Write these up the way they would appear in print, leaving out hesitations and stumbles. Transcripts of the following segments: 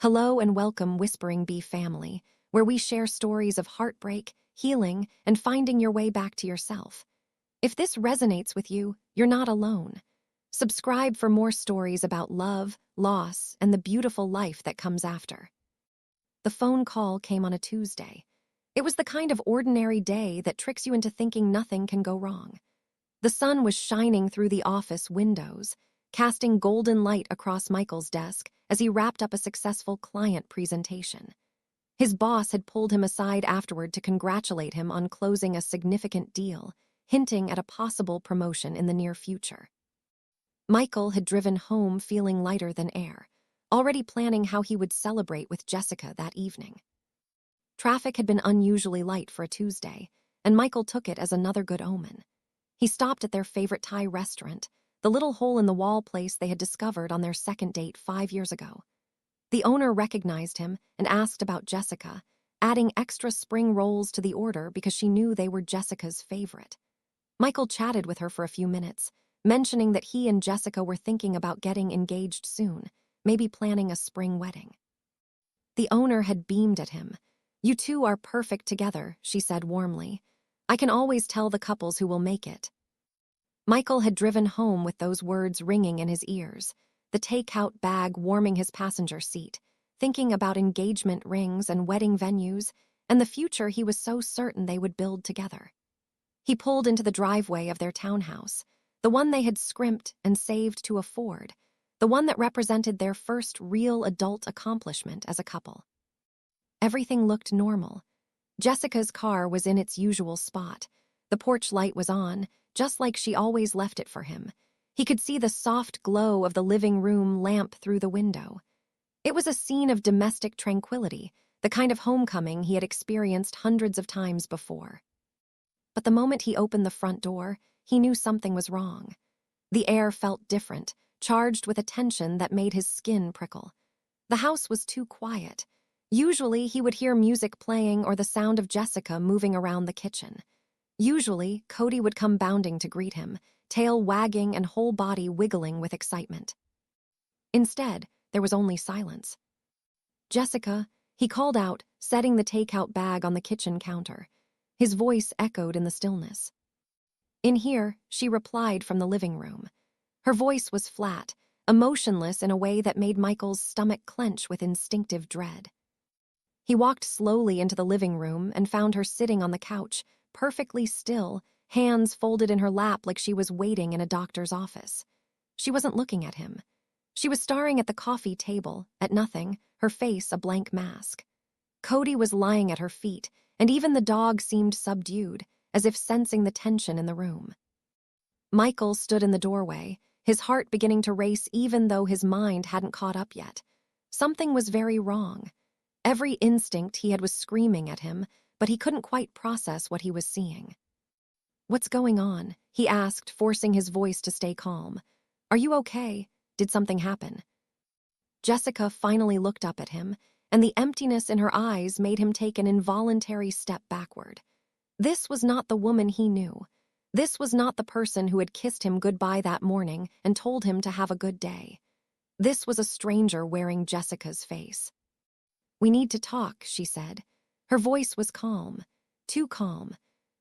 Hello and welcome, Whispering Bee family, where we share stories of heartbreak, healing, and finding your way back to yourself. If this resonates with you, you're not alone. Subscribe for more stories about love, loss, and the beautiful life that comes after. The phone call came on a Tuesday. It was the kind of ordinary day that tricks you into thinking nothing can go wrong. The sun was shining through the office windows, casting golden light across Michael's desk as he wrapped up a successful client presentation. His boss had pulled him aside afterward to congratulate him on closing a significant deal, hinting at a possible promotion in the near future. Michael had driven home feeling lighter than air, already planning how he would celebrate with Jessica that evening. Traffic had been unusually light for a Tuesday, and Michael took it as another good omen. He stopped at their favorite Thai restaurant, the little hole-in-the-wall place they had discovered on their second date 5 years ago. The owner recognized him and asked about Jessica, adding extra spring rolls to the order because she knew they were Jessica's favorite. Michael chatted with her for a few minutes, mentioning that he and Jessica were thinking about getting engaged soon, maybe planning a spring wedding. The owner had beamed at him. "You two are perfect together," she said warmly. "I can always tell the couples who will make it." Michael had driven home with those words ringing in his ears, the takeout bag warming his passenger seat, thinking about engagement rings and wedding venues, and the future he was so certain they would build together. He pulled into the driveway of their townhouse, the one they had scrimped and saved to afford, the one that represented their first real adult accomplishment as a couple. Everything looked normal. Jessica's car was in its usual spot. The porch light was on, just like she always left it for him. He could see the soft glow of the living room lamp through the window. It was a scene of domestic tranquility, the kind of homecoming he had experienced hundreds of times before. But the moment he opened the front door, he knew something was wrong. The air felt different, charged with a tension that made his skin prickle. The house was too quiet. Usually, he would hear music playing or the sound of Jessica moving around the kitchen. Usually, Cody would come bounding to greet him, tail wagging and whole body wiggling with excitement. Instead, there was only silence. "Jessica," he called out, setting the takeout bag on the kitchen counter. His voice echoed in the stillness. "In here," she replied from the living room. Her voice was flat, emotionless in a way that made Michael's stomach clench with instinctive dread. He walked slowly into the living room and found her sitting on the couch, perfectly still, hands folded in her lap like she was waiting in a doctor's office. She wasn't looking at him. She was staring at the coffee table, at nothing, her face a blank mask. Cody was lying at her feet, and even the dog seemed subdued, as if sensing the tension in the room. Michael stood in the doorway, his heart beginning to race even though his mind hadn't caught up yet. Something was very wrong. Every instinct he had was screaming at him, but he couldn't quite process what he was seeing. "What's going on?" he asked, forcing his voice to stay calm. "Are you okay? Did something happen?" Jessica finally looked up at him, and the emptiness in her eyes made him take an involuntary step backward. This was not the woman he knew. This was not the person who had kissed him goodbye that morning and told him to have a good day. This was a stranger wearing Jessica's face. "We need to talk," she said. Her voice was calm, too calm,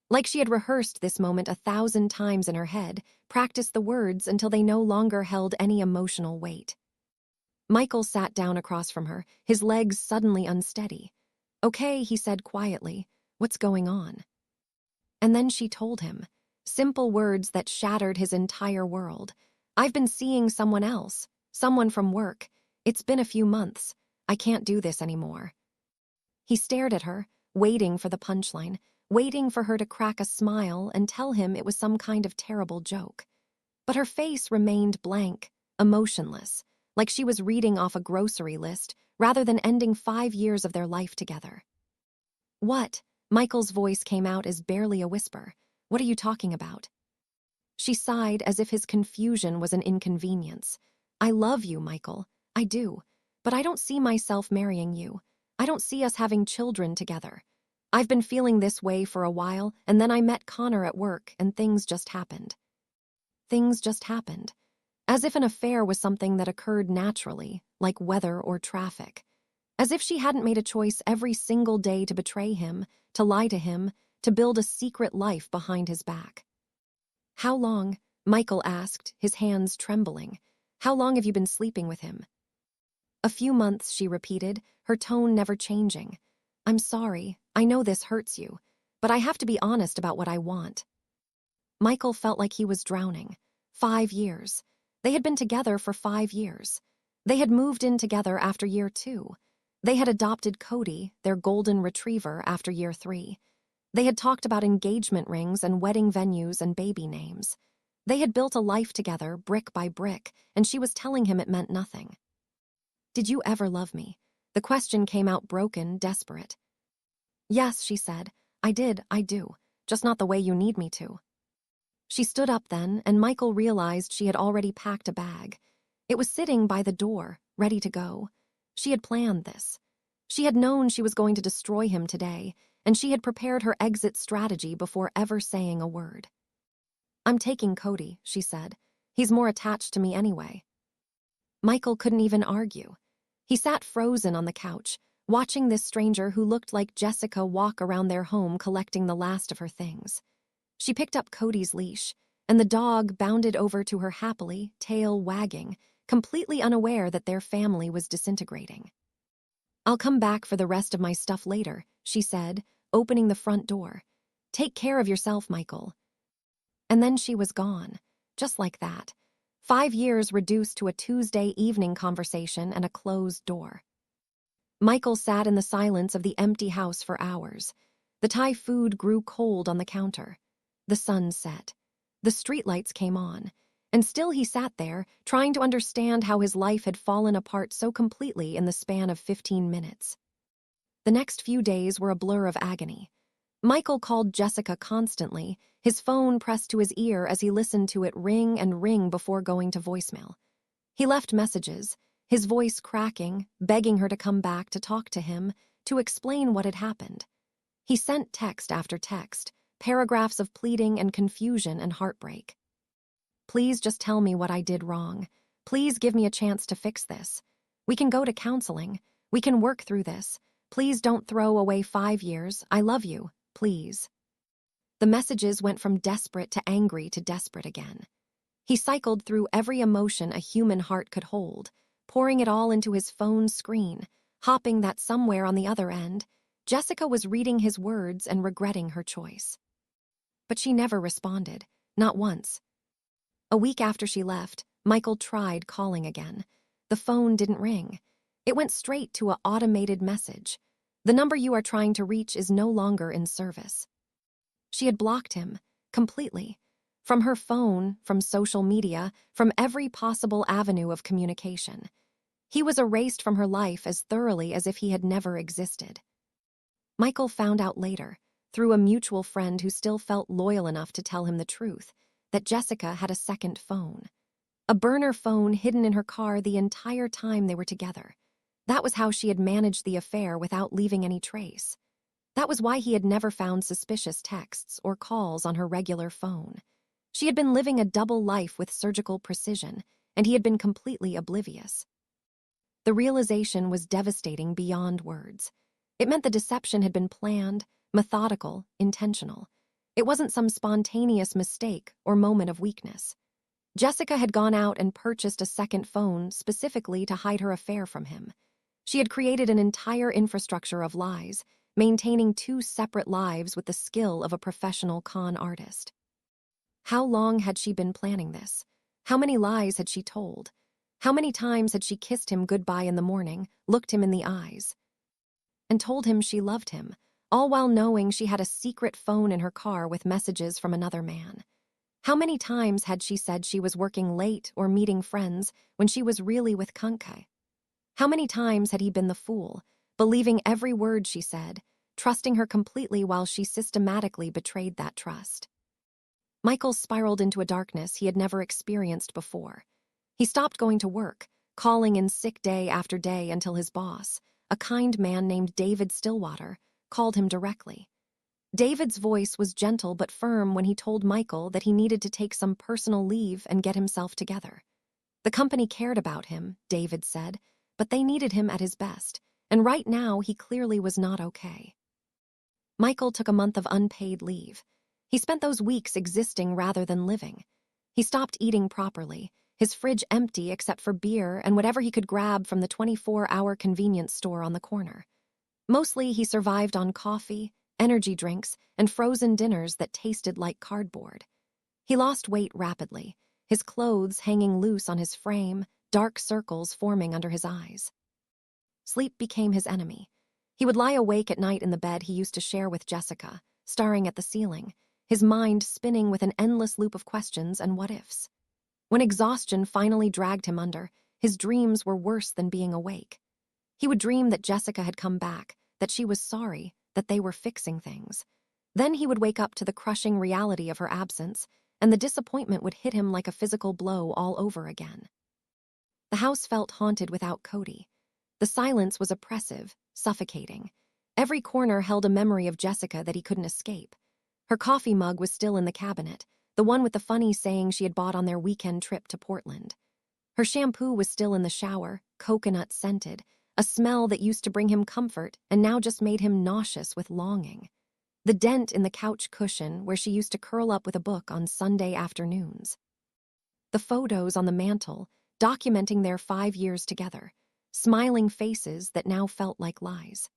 like she had rehearsed this moment 1,000 times in her head, practiced the words until they no longer held any emotional weight. Michael sat down across from her, his legs suddenly unsteady. "Okay," he said quietly. "What's going on?" And then she told him, simple words that shattered his entire world. "I've been seeing someone else, someone from work. It's been a few months. I can't do this anymore." He stared at her, waiting for the punchline, waiting for her to crack a smile and tell him it was some kind of terrible joke. But her face remained blank, emotionless, like she was reading off a grocery list rather than ending 5 years of their life together. "What?" Michael's voice came out as barely a whisper. "What are you talking about?" She sighed as if his confusion was an inconvenience. "I love you, Michael. I do. But I don't see myself marrying you. I don't see us having children together. I've been feeling this way for a while, and then I met Connor at work, and things just happened." Things just happened. As if an affair was something that occurred naturally, like weather or traffic. as if she hadn't made a choice every single day to betray him, to lie to him, to build a secret life behind his back. "How long?" Michael asked, his hands trembling. "How long have you been sleeping with him?" "A few months," she repeated, her tone never changing. "I'm sorry, I know this hurts you, but I have to be honest about what I want." Michael felt like he was drowning. 5 years. They had been together for 5 years. They had moved in together after year 2. They had adopted Cody, their golden retriever, after year 3. They had talked about engagement rings and wedding venues and baby names. They had built a life together, brick by brick, and she was telling him it meant nothing. "Did you ever love me?" The question came out broken, desperate. "Yes," she said. I do. Just not the way you need me to." She stood up then, and Michael realized she had already packed a bag. It was sitting by the door, ready to go. She had planned this. She had known she was going to destroy him today, and she had prepared her exit strategy before ever saying a word. "I'm taking Cody," she said. "He's more attached to me anyway." Michael couldn't even argue. He sat frozen on the couch, watching this stranger who looked like Jessica walk around their home collecting the last of her things. She picked up Cody's leash, and the dog bounded over to her happily, tail wagging, completely unaware that their family was disintegrating. "I'll come back for the rest of my stuff later," she said, opening the front door. "Take care of yourself, Michael." And then she was gone, just like that. 5 years reduced to a Tuesday evening conversation and a closed door. Michael sat in the silence of the empty house for hours. The Thai food grew cold on the counter. The sun set. The streetlights came on. And still he sat there, trying to understand how his life had fallen apart so completely in the span of 15 minutes. The next few days were a blur of agony. Michael called Jessica constantly, his phone pressed to his ear as he listened to it ring and ring before going to voicemail. He left messages, his voice cracking, begging her to come back to talk to him, to explain what had happened. He sent text after text, paragraphs of pleading and confusion and heartbreak. "Please just tell me what I did wrong. Please give me a chance to fix this. We can go to counseling. We can work through this. Please don't throw away 5 years. I love you. Please." The messages went from desperate to angry to desperate again. He cycled through every emotion a human heart could hold, pouring it all into his phone's screen, hoping that somewhere on the other end, Jessica was reading his words and regretting her choice. But she never responded, not once. A week after she left, Michael tried calling again. The phone didn't ring. It went straight to an automated message. "The number you are trying to reach is no longer in service." She had blocked him, completely. From her phone, from social media, from every possible avenue of communication. He was erased from her life as thoroughly as if he had never existed. Michael found out later, through a mutual friend who still felt loyal enough to tell him the truth, that Jessica had a second phone. A burner phone hidden in her car the entire time they were together. That was how she had managed the affair without leaving any trace. That was why he had never found suspicious texts or calls on her regular phone. She had been living a double life with surgical precision, and he had been completely oblivious. The realization was devastating beyond words. It meant the deception had been planned, methodical, intentional. It wasn't some spontaneous mistake or moment of weakness. Jessica had gone out and purchased a second phone specifically to hide her affair from him. She had created an entire infrastructure of lies, maintaining 2 separate lives with the skill of a professional con artist. How long had she been planning this? How many lies had she told? How many times had she kissed him goodbye in the morning, looked him in the eyes, and told him she loved him, all while knowing she had a secret phone in her car with messages from another man? How many times had she said she was working late or meeting friends when she was really with Kunke? How many times had he been the fool, believing every word she said, trusting her completely while she systematically betrayed that trust? Michael spiraled into a darkness he had never experienced before. He stopped going to work, calling in sick day after day until his boss, a kind man named David Stillwater, called him directly. David's voice was gentle but firm when he told Michael that he needed to take some personal leave and get himself together. The company cared about him, David said, but they needed him at his best, and right now he clearly was not okay. Michael took a month of unpaid leave. He spent those weeks existing rather than living. He stopped eating properly, his fridge empty except for beer and whatever he could grab from the 24-hour convenience store on the corner. Mostly he survived on coffee, energy drinks, and frozen dinners that tasted like cardboard. He lost weight rapidly, his clothes hanging loose on his frame, dark circles forming under his eyes. Sleep became his enemy. He would lie awake at night in the bed he used to share with Jessica, staring at the ceiling, his mind spinning with an endless loop of questions and what-ifs. When exhaustion finally dragged him under, his dreams were worse than being awake. He would dream that Jessica had come back, that she was sorry, that they were fixing things. Then he would wake up to the crushing reality of her absence, and the disappointment would hit him like a physical blow all over again. The house felt haunted without Cody. The silence was oppressive, suffocating. Every corner held a memory of Jessica that he couldn't escape. Her coffee mug was still in the cabinet, the one with the funny saying she had bought on their weekend trip to Portland. Her shampoo was still in the shower, coconut-scented, a smell that used to bring him comfort and now just made him nauseous with longing. The dent in the couch cushion where she used to curl up with a book on Sunday afternoons. The photos on the mantel, documenting their 5 years together, smiling faces that now felt like lies.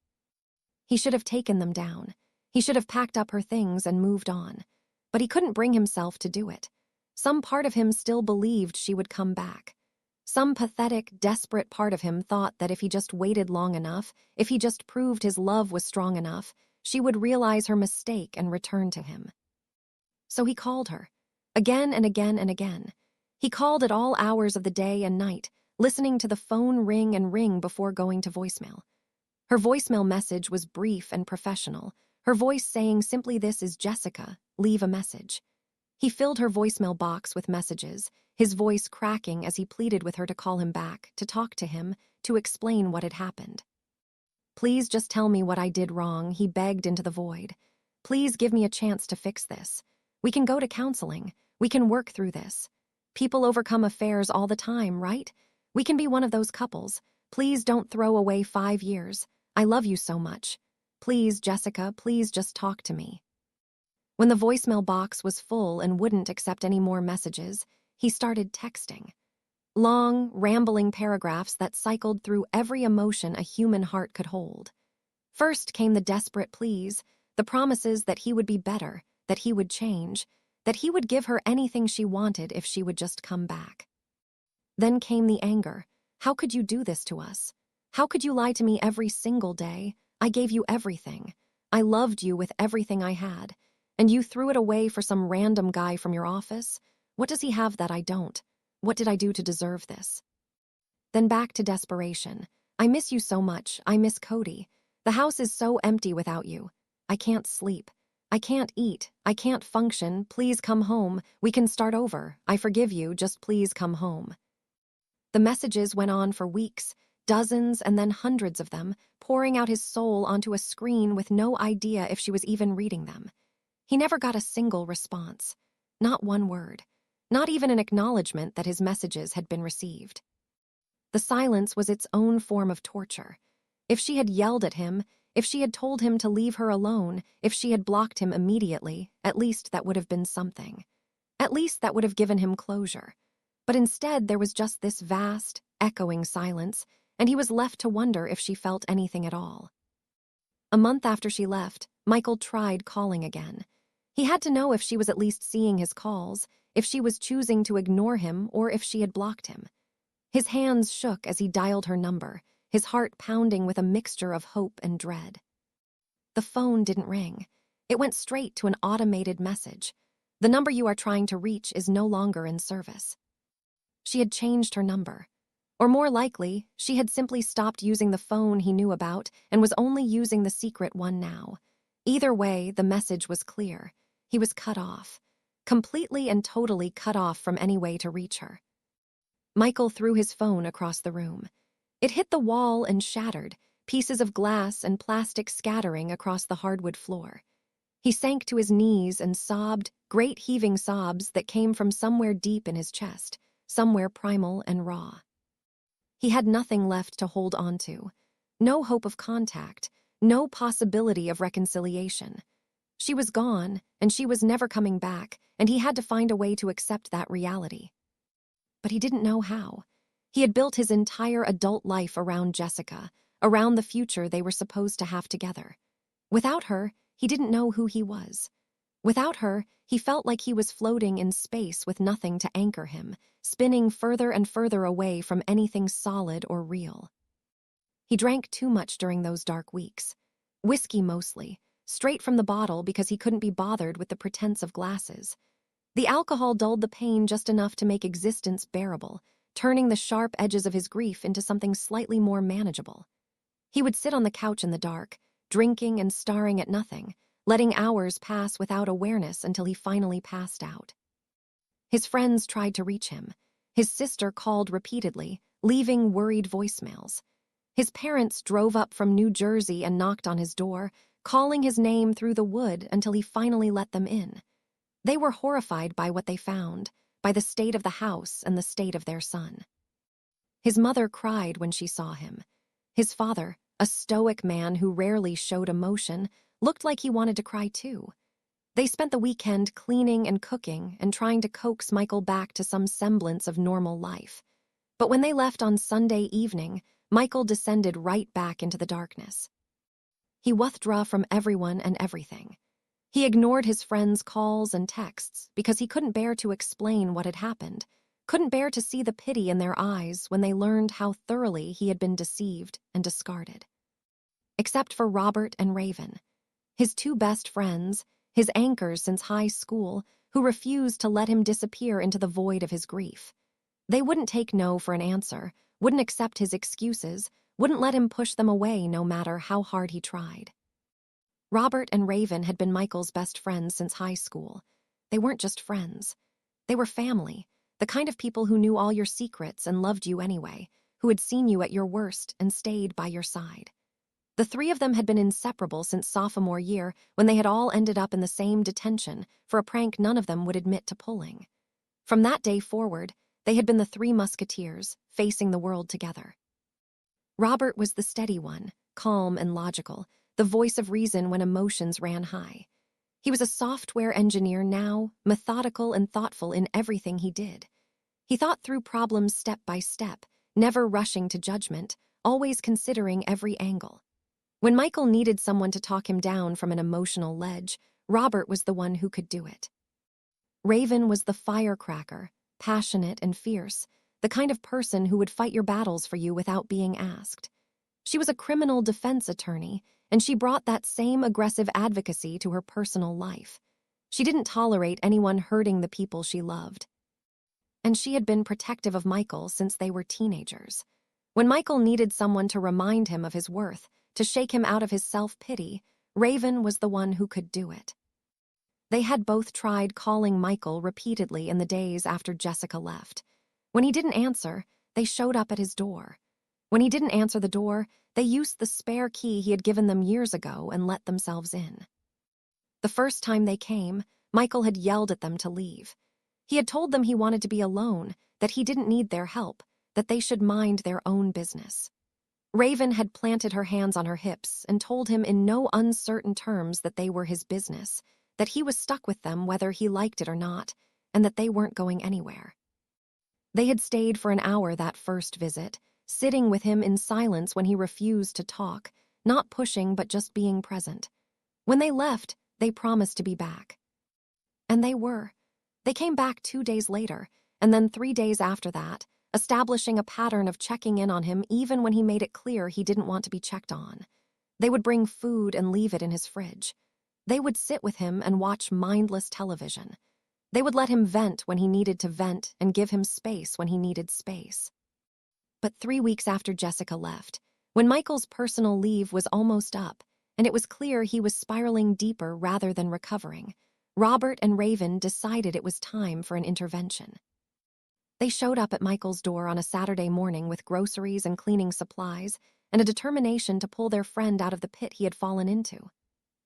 He should have taken them down. He should have packed up her things and moved on. But he couldn't bring himself to do it. Some part of him still believed she would come back. Some pathetic, desperate part of him thought that if he just waited long enough, if he just proved his love was strong enough, she would realize her mistake and return to him. So he called her, again and again and again. He called at all hours of the day and night, listening to the phone ring and ring before going to voicemail. Her voicemail message was brief and professional, her voice saying simply, "This is Jessica, leave a message." He filled her voicemail box with messages, his voice cracking as he pleaded with her to call him back, to talk to him, to explain what had happened. "Please just tell me what I did wrong," he begged into the void. "Please give me a chance to fix this. We can go to counseling. We can work through this. People overcome affairs all the time, right? We can be one of those couples. Please don't throw away 5 years. I love you so much. Please, Jessica, please just talk to me." When the voicemail box was full and wouldn't accept any more messages, he started texting. Long, rambling paragraphs that cycled through every emotion a human heart could hold. First came the desperate pleas, the promises that he would be better, that he would change, that he would give her anything she wanted if she would just come back. Then came the anger. "How could you do this to us? How could you lie to me every single day? I gave you everything. I loved you with everything I had. And you threw it away for some random guy from your office? What does he have that I don't? What did I do to deserve this?" Then back to desperation. "I miss you so much. I miss Cody. The house is so empty without you. I can't sleep. I can't eat. I can't function. Please come home. We can start over. I forgive you. Just please come home." The messages went on for weeks, dozens and then hundreds of them, pouring out his soul onto a screen with no idea if she was even reading them. He never got a single response. Not one word. Not even an acknowledgement that his messages had been received. The silence was its own form of torture. If she had yelled at him, if she had told him to leave her alone, if she had blocked him immediately, at least that would have been something. At least that would have given him closure. But instead there was just this vast, echoing silence, and he was left to wonder if she felt anything at all. A month after she left, Michael tried calling again. He had to know if she was at least seeing his calls, if she was choosing to ignore him, or if she had blocked him. His hands shook as he dialed her number, his heart pounding with a mixture of hope and dread. The phone didn't ring. It went straight to an automated message. "The number you are trying to reach is no longer in service." She had changed her number. Or more likely, she had simply stopped using the phone he knew about and was only using the secret one now. Either way, the message was clear. He was cut off. Completely and totally cut off from any way to reach her. Michael threw his phone across the room. It hit the wall and shattered, pieces of glass and plastic scattering across the hardwood floor. He sank to his knees and sobbed, great heaving sobs that came from somewhere deep in his chest, somewhere primal and raw. He had nothing left to hold on to. No hope of contact, no possibility of reconciliation. She was gone, and she was never coming back, and he had to find a way to accept that reality. But he didn't know how. He had built his entire adult life around Jessica, around the future they were supposed to have together. Without her, he didn't know who he was. Without her, he felt like he was floating in space with nothing to anchor him, spinning further and further away from anything solid or real. He drank too much during those dark weeks. Whiskey mostly, straight from the bottle because he couldn't be bothered with the pretense of glasses. The alcohol dulled the pain just enough to make existence bearable, turning the sharp edges of his grief into something slightly more manageable. He would sit on the couch in the dark, drinking and staring at nothing, letting hours pass without awareness until he finally passed out. His friends tried to reach him. His sister called repeatedly, leaving worried voicemails. His parents drove up from New Jersey and knocked on his door, calling his name through the wood until he finally let them in. They were horrified by what they found, by the state of the house and the state of their son. His mother cried when she saw him. His father, a stoic man who rarely showed emotion, looked like he wanted to cry too. They spent the weekend cleaning and cooking and trying to coax Michael back to some semblance of normal life. But when they left on Sunday evening, Michael descended right back into the darkness. He withdrew from everyone and everything. He ignored his friends' calls and texts because he couldn't bear to explain what had happened, couldn't bear to see the pity in their eyes when they learned how thoroughly he had been deceived and discarded. Except for Robert and Raven, his two best friends, his anchors since high school, who refused to let him disappear into the void of his grief. They wouldn't take no for an answer, wouldn't accept his excuses, wouldn't let him push them away no matter how hard he tried. Robert and Raven had been Michael's best friends since high school. They weren't just friends. They were family, the kind of people who knew all your secrets and loved you anyway, who had seen you at your worst and stayed by your side. The three of them had been inseparable since sophomore year when they had all ended up in the same detention for a prank none of them would admit to pulling. From that day forward, they had been the three musketeers, facing the world together. Robert was the steady one, calm and logical, the voice of reason when emotions ran high. He was a software engineer now, methodical and thoughtful in everything he did. He thought through problems step by step, never rushing to judgment, always considering every angle. When Michael needed someone to talk him down from an emotional ledge, Robert was the one who could do it. Raven was the firecracker, passionate and fierce, the kind of person who would fight your battles for you without being asked. She was a criminal defense attorney, and she brought that same aggressive advocacy to her personal life. She didn't tolerate anyone hurting the people she loved. And she had been protective of Michael since they were teenagers. When Michael needed someone to remind him of his worth, to shake him out of his self-pity, Raven was the one who could do it. They had both tried calling Michael repeatedly in the days after Jessica left. When he didn't answer, they showed up at his door. When he didn't answer the door, they used the spare key he had given them years ago and let themselves in. The first time they came, Michael had yelled at them to leave. He had told them he wanted to be alone, that he didn't need their help, that they should mind their own business. Raven had planted her hands on her hips and told him in no uncertain terms that they were his business, that he was stuck with them whether he liked it or not, and that they weren't going anywhere. They had stayed for an hour that first visit, sitting with him in silence when he refused to talk, not pushing but just being present. When they left, they promised to be back. And they were. They came back 2 days later, and then 3 days after that, establishing a pattern of checking in on him even when he made it clear he didn't want to be checked on. They would bring food and leave it in his fridge. They would sit with him and watch mindless television. They would let him vent when he needed to vent and give him space when he needed space. But 3 weeks after Jessica left, when Michael's personal leave was almost up, and it was clear he was spiraling deeper rather than recovering, Robert and Raven decided it was time for an intervention. They showed up at Michael's door on a Saturday morning with groceries and cleaning supplies and a determination to pull their friend out of the pit he had fallen into.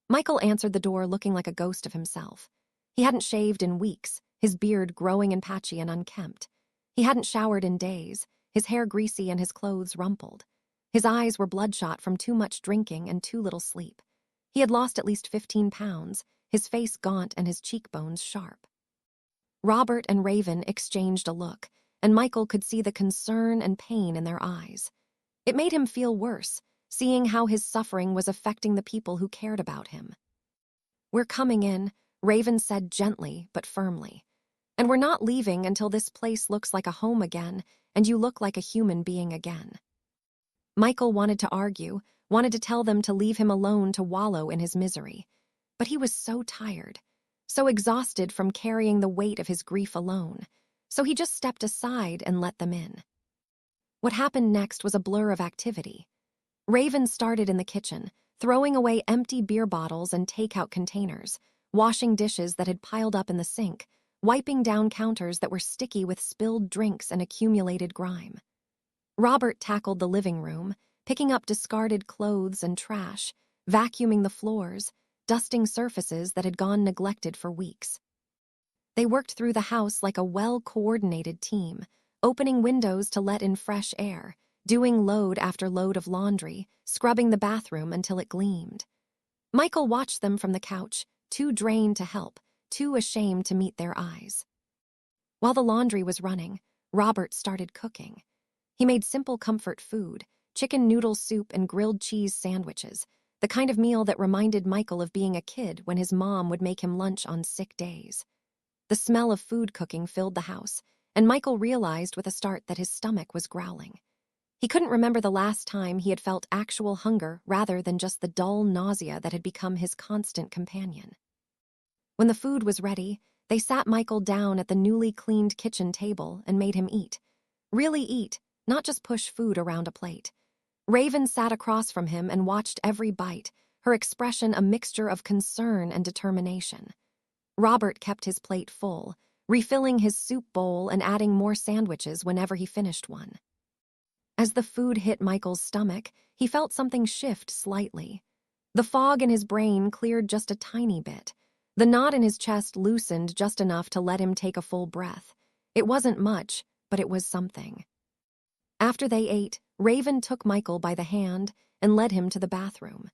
Michael answered the door looking like a ghost of himself. He hadn't shaved in weeks, his beard growing and patchy and unkempt. He hadn't showered in days, his hair greasy and his clothes rumpled. His eyes were bloodshot from too much drinking and too little sleep. He had lost at least 15 pounds, his face gaunt and his cheekbones sharp. Robert and Raven exchanged a look, and Michael could see the concern and pain in their eyes. It made him feel worse, seeing how his suffering was affecting the people who cared about him. "We're coming in," Raven said gently but firmly. "And we're not leaving until this place looks like a home again and you look like a human being again." Michael wanted to argue, wanted to tell them to leave him alone to wallow in his misery. But he was so tired, so exhausted from carrying the weight of his grief alone, so he just stepped aside and let them in. What happened next was a blur of activity. Raven started in the kitchen, throwing away empty beer bottles and takeout containers, washing dishes that had piled up in the sink, wiping down counters that were sticky with spilled drinks and accumulated grime. Robert tackled the living room, picking up discarded clothes and trash, vacuuming the floors, dusting surfaces that had gone neglected for weeks. They worked through the house like a well-coordinated team, opening windows to let in fresh air, doing load after load of laundry, scrubbing the bathroom until it gleamed. Michael watched them from the couch, too drained to help, too ashamed to meet their eyes. While the laundry was running, Robert started cooking. He made simple comfort food, chicken noodle soup and grilled cheese sandwiches, the kind of meal that reminded Michael of being a kid when his mom would make him lunch on sick days. The smell of food cooking filled the house, and Michael realized with a start that his stomach was growling. He couldn't remember the last time he had felt actual hunger rather than just the dull nausea that had become his constant companion. When the food was ready, they sat Michael down at the newly cleaned kitchen table and made him eat. Really eat, not just push food around a plate. Raven sat across from him and watched every bite, her expression a mixture of concern and determination. Robert kept his plate full, refilling his soup bowl and adding more sandwiches whenever he finished one. As the food hit Michael's stomach, he felt something shift slightly. The fog in his brain cleared just a tiny bit. The knot in his chest loosened just enough to let him take a full breath. It wasn't much, but it was something. After they ate, Raven took Michael by the hand and led him to the bathroom.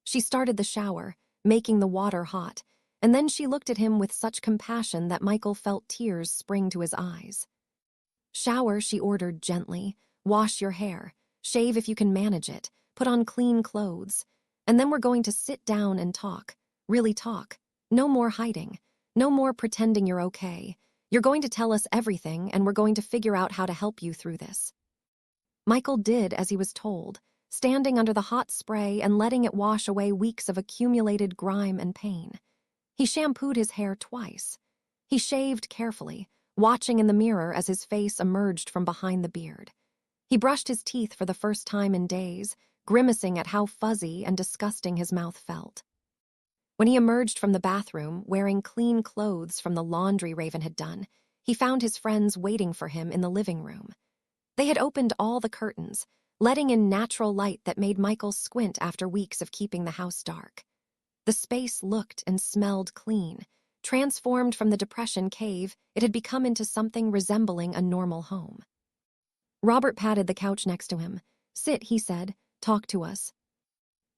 She started the shower, making the water hot, and then she looked at him with such compassion that Michael felt tears spring to his eyes. "Shower," she ordered gently. "Wash your hair. Shave if you can manage it. Put on clean clothes. And then we're going to sit down and talk. Really talk. No more hiding. No more pretending you're okay. You're going to tell us everything, and we're going to figure out how to help you through this." Michael did as he was told, standing under the hot spray and letting it wash away weeks of accumulated grime and pain. He shampooed his hair twice. He shaved carefully, watching in the mirror as his face emerged from behind the beard. He brushed his teeth for the first time in days, grimacing at how fuzzy and disgusting his mouth felt. When he emerged from the bathroom, wearing clean clothes from the laundry Raven had done, he found his friends waiting for him in the living room. They had opened all the curtains, letting in natural light that made Michael squint after weeks of keeping the house dark. The space looked and smelled clean. Transformed from the depression cave, it had become into something resembling a normal home. Robert patted the couch next to him. "Sit," he said. "Talk to us."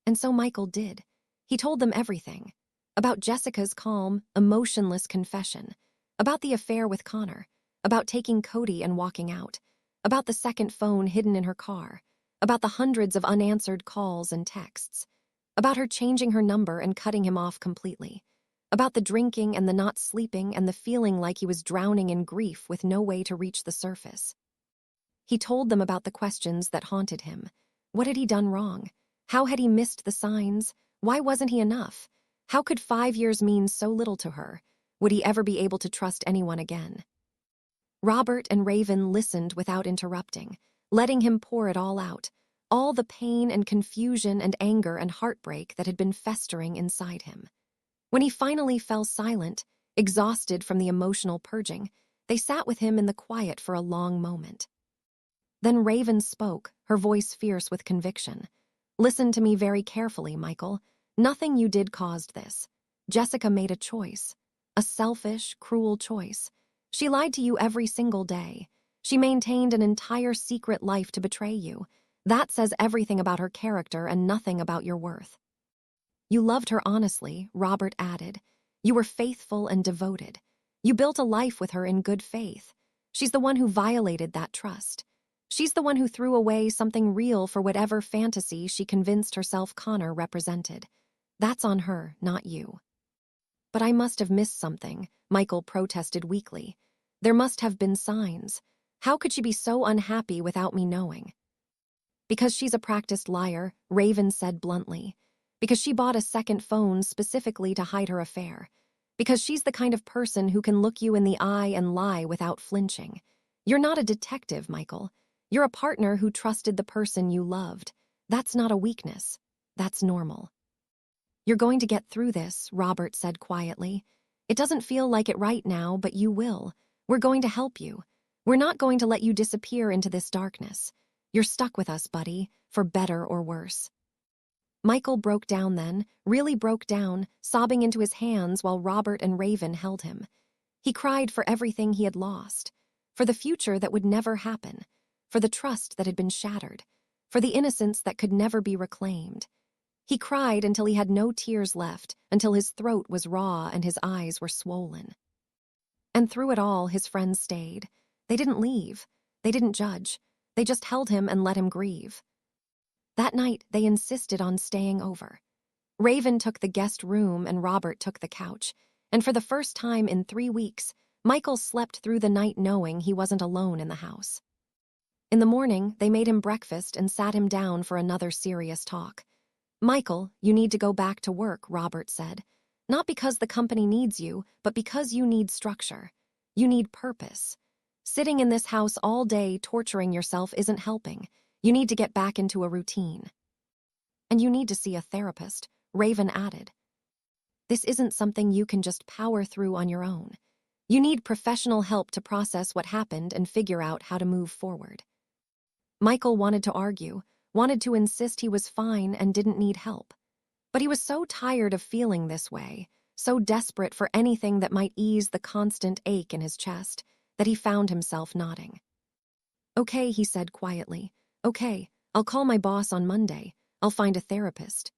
And so Michael did. He told them everything. About Jessica's calm, emotionless confession. About the affair with Connor. About taking Cody and walking out. About the second phone hidden in her car. About the hundreds of unanswered calls and texts. About her changing her number and cutting him off completely. About the drinking and the not sleeping and the feeling like he was drowning in grief with no way to reach the surface. He told them about the questions that haunted him. What had he done wrong? How had he missed the signs? Why wasn't he enough? How could 5 years mean so little to her? Would he ever be able to trust anyone again? Robert and Raven listened without interrupting, letting him pour it all out, all the pain and confusion and anger and heartbreak that had been festering inside him. When he finally fell silent, exhausted from the emotional purging, they sat with him in the quiet for a long moment. Then Raven spoke, her voice fierce with conviction. "Listen to me very carefully, Michael. Nothing you did caused this. Jessica made a choice. A selfish, cruel choice. She lied to you every single day. She maintained an entire secret life to betray you. That says everything about her character and nothing about your worth. You loved her honestly, Robert added. You were faithful and devoted. You built a life with her in good faith. She's the one who violated that trust. She's the one who threw away something real for whatever fantasy she convinced herself Connor represented. That's on her, not you. But I must have missed something, Michael protested weakly. There must have been signs. How could she be so unhappy without me knowing? Because she's a practiced liar, Raven said bluntly. Because she bought a second phone specifically to hide her affair. Because she's the kind of person who can look you in the eye and lie without flinching. You're not a detective, Michael. You're a partner who trusted the person you loved. That's not a weakness. That's normal. You're going to get through this, Robert said quietly. It doesn't feel like it right now, but you will. We're going to help you. We're not going to let you disappear into this darkness. You're stuck with us, buddy, for better or worse. Michael broke down then, really broke down, sobbing into his hands while Robert and Raven held him. He cried for everything he had lost, for the future that would never happen, for the trust that had been shattered, for the innocence that could never be reclaimed. He cried until he had no tears left, until his throat was raw and his eyes were swollen. And through it all, his friends stayed. They didn't leave. They didn't judge. They just held him and let him grieve. That night, they insisted on staying over. Raven took the guest room and Robert took the couch, and for the first time in 3 weeks, Michael slept through the night knowing he wasn't alone in the house. In the morning, they made him breakfast and sat him down for another serious talk. Michael, you need to go back to work, Robert said. Not because the company needs you, but because you need structure. You need purpose. Sitting in this house all day torturing yourself isn't helping. You need to get back into a routine. And you need to see a therapist, Raven added. This isn't something you can just power through on your own. You need professional help to process what happened and figure out how to move forward. Michael wanted to argue, wanted to insist he was fine and didn't need help. But he was so tired of feeling this way, so desperate for anything that might ease the constant ache in his chest, that he found himself nodding. Okay, he said quietly. Okay, I'll call my boss on Monday. I'll find a therapist.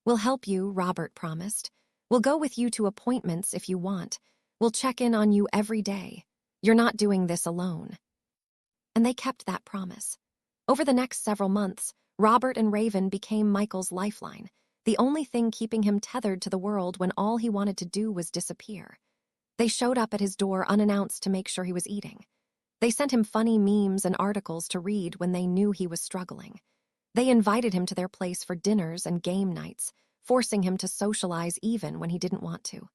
We'll help you, Robert promised. We'll go with you to appointments if you want. We'll check in on you every day. You're not doing this alone. And they kept that promise. Over the next several months, Robert and Raven became Michael's lifeline, the only thing keeping him tethered to the world when all he wanted to do was disappear. They showed up at his door unannounced to make sure he was eating. They sent him funny memes and articles to read when they knew he was struggling. They invited him to their place for dinners and game nights, forcing him to socialize even when he didn't want to.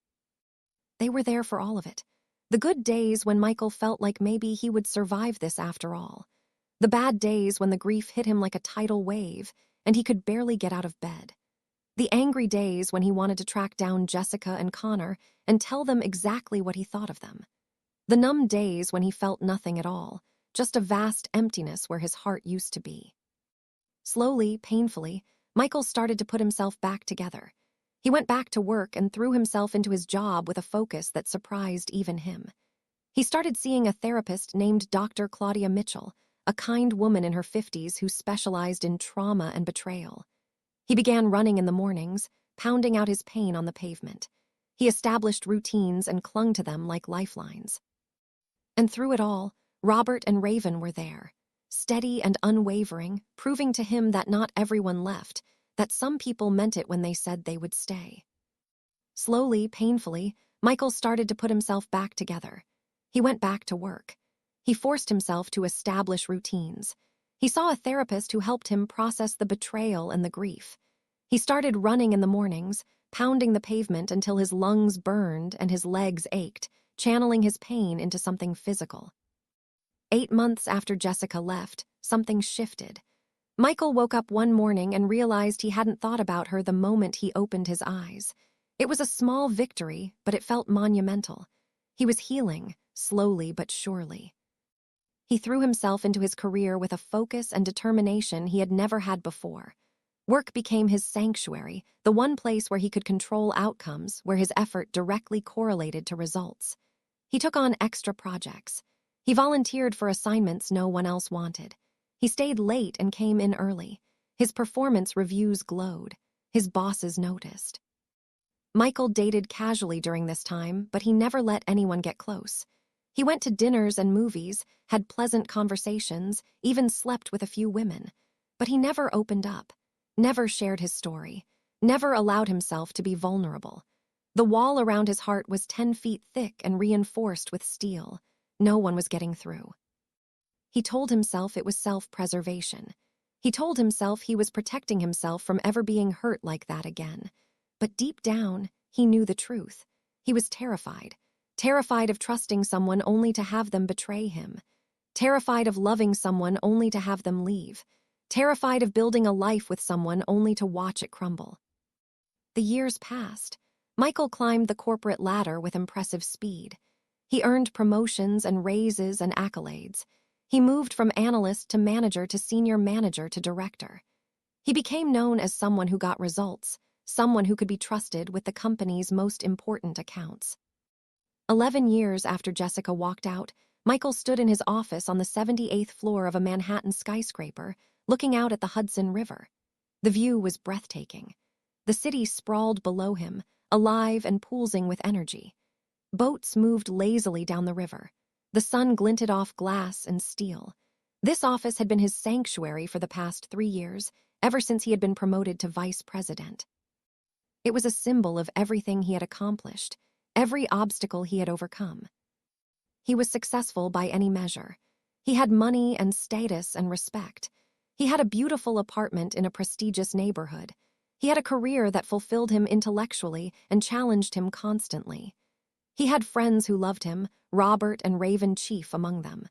They were there for all of it. The good days when Michael felt like maybe he would survive this after all. The bad days when the grief hit him like a tidal wave and he could barely get out of bed. The angry days when he wanted to track down Jessica and Connor and tell them exactly what he thought of them. The numb days when he felt nothing at all, just a vast emptiness where his heart used to be. Slowly, painfully, Michael started to put himself back together. He went back to work and threw himself into his job with a focus that surprised even him. He started seeing a therapist named Dr. Claudia Mitchell, a kind woman in her 50s who specialized in trauma and betrayal. He began running in the mornings, pounding out his pain on the pavement. He established routines and clung to them like lifelines. And through it all, Robert and Raven were there, steady and unwavering, proving to him that not everyone left, that some people meant it when they said they would stay. Slowly, painfully, Michael started to put himself back together. He went back to work. He forced himself to establish routines. He saw a therapist who helped him process the betrayal and the grief. He started running in the mornings, pounding the pavement until his lungs burned and his legs ached, channeling his pain into something physical. 8 months after Jessica left, something shifted. Michael woke up one morning and realized he hadn't thought about her the moment he opened his eyes. It was a small victory, but it felt monumental. He was healing, slowly but surely. He threw himself into his career with a focus and determination he had never had before. Work became his sanctuary, the one place where he could control outcomes, where his effort directly correlated to results. He took on extra projects. He volunteered for assignments no one else wanted. He stayed late and came in early. His performance reviews glowed. His bosses noticed. Michael dated casually during this time, but he never let anyone get close. He went to dinners and movies, had pleasant conversations, even slept with a few women. But he never opened up, never shared his story, never allowed himself to be vulnerable. The wall around his heart was 10 feet thick and reinforced with steel. No one was getting through. He told himself it was self-preservation. He told himself he was protecting himself from ever being hurt like that again. But deep down, he knew the truth. He was terrified. Terrified of trusting someone only to have them betray him. Terrified of loving someone only to have them leave. Terrified of building a life with someone only to watch it crumble. The years passed. Michael climbed the corporate ladder with impressive speed. He earned promotions and raises and accolades. He moved from analyst to manager to senior manager to director. He became known as someone who got results, someone who could be trusted with the company's most important accounts. 11 years after Jessica walked out, Michael stood in his office on the 78th floor of a Manhattan skyscraper, looking out at the Hudson River. The view was breathtaking. The city sprawled below him, alive and pulsing with energy. Boats moved lazily down the river. The sun glinted off glass and steel. This office had been his sanctuary for the past 3 years, ever since he had been promoted to vice president. It was a symbol of everything he had accomplished, every obstacle he had overcome. He was successful by any measure. He had money and status and respect. He had a beautiful apartment in a prestigious neighborhood. He had a career that fulfilled him intellectually and challenged him constantly. He had friends who loved him, Robert and Raven chief among them.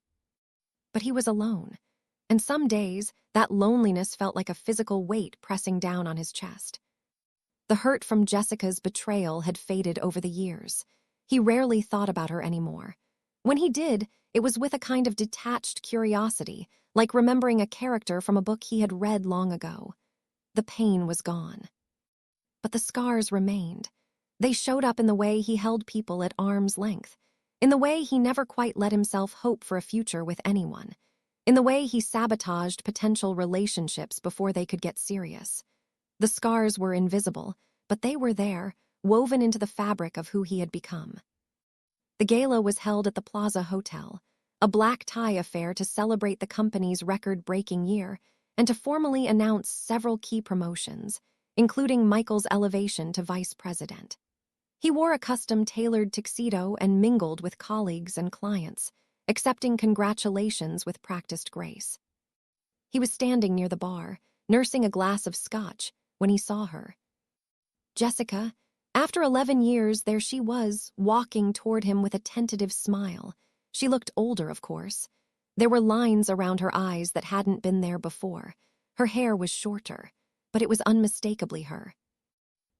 But he was alone, and some days that loneliness felt like a physical weight pressing down on his chest. The hurt from Jessica's betrayal had faded over the years. He rarely thought about her anymore. When he did, it was with a kind of detached curiosity, like remembering a character from a book he had read long ago. The pain was gone. But the scars remained. They showed up in the way he held people at arm's length, in the way he never quite let himself hope for a future with anyone, in the way he sabotaged potential relationships before they could get serious. The scars were invisible, but they were there, woven into the fabric of who he had become. The gala was held at the Plaza Hotel, a black tie affair to celebrate the company's record-breaking year and to formally announce several key promotions, including Michael's elevation to vice president. He wore a custom-tailored tuxedo and mingled with colleagues and clients, accepting congratulations with practiced grace. He was standing near the bar, nursing a glass of scotch, when he saw her. Jessica, after 11 years, there she was, walking toward him with a tentative smile. She looked older, of course. There were lines around her eyes that hadn't been there before. Her hair was shorter, but it was unmistakably her.